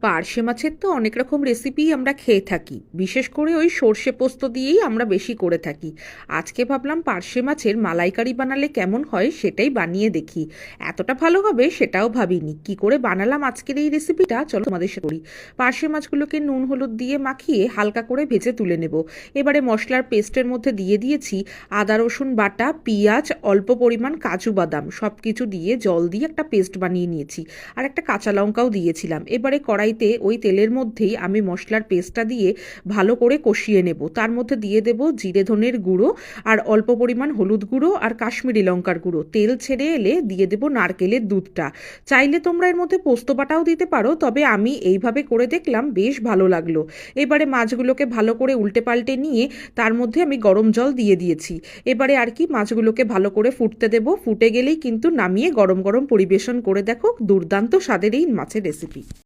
পার্শে মাছের তো অনেক রকম রেসিপি আমরা খেয়ে থাকি, বিশেষ করে ওই সর্ষে পোস্ত দিয়েই আমরা বেশি করে থাকি। আজকে ভাবলাম পার্শে মাছের মালাইকারি বানালে কেমন হয় সেটাই বানিয়ে দেখি। এতটা ভালো হবে সেটাও ভাবিনি। কি করে বানালাম আজকের এই রেসিপিটা চলো তোমাদের সাথে করি। পার্শে মাছগুলোকে নুন হলুদ দিয়ে মাখিয়ে হালকা করে ভেজে তুলে নেব। এবারে মশলার পেস্টের মধ্যে দিয়ে দিয়েছি আদা রসুন বাটা, পেঁয়াজ, অল্প পরিমাণ কাজু বাদাম, সব কিছু দিয়ে জল দিয়ে একটা পেস্ট বানিয়ে নিয়েছি। আর একটা কাঁচা লঙ্কাও দিয়েছিলাম। এবারে কড়াইতে ওই তেলের মধ্যেই আমি মশলার পেস্টটা দিয়ে ভালো করে কষিয়ে নেব। তার মধ্যে দিয়ে দেব জিরে ধনের গুঁড়ো আর অল্প পরিমাণ হলুদ গুঁড়ো আর কাশ্মীরি লঙ্কার গুঁড়ো। তেল ছেড়ে এলে দিয়ে দেব নারকেলের দুধটা। চাইলে তোমরা এর মধ্যে পোস্ত বাটাও দিতে পারো, তবে আমি এইভাবে করে দেখলাম, বেশ ভালো লাগলো। এবারে মাছগুলোকে ভালো করে উল্টে পাল্টে নিয়ে তার মধ্যে আমি গরম জল দিয়ে দিয়েছি। এবারে আর কি মাছগুলোকে ভালো করে ফুটতে দেব। ফুটে গেলেই কিন্তু নামিয়ে গরম গরম পরিবেশন করে দেখো, দুর্দান্ত স্বাদের এই মাছের রেসিপি।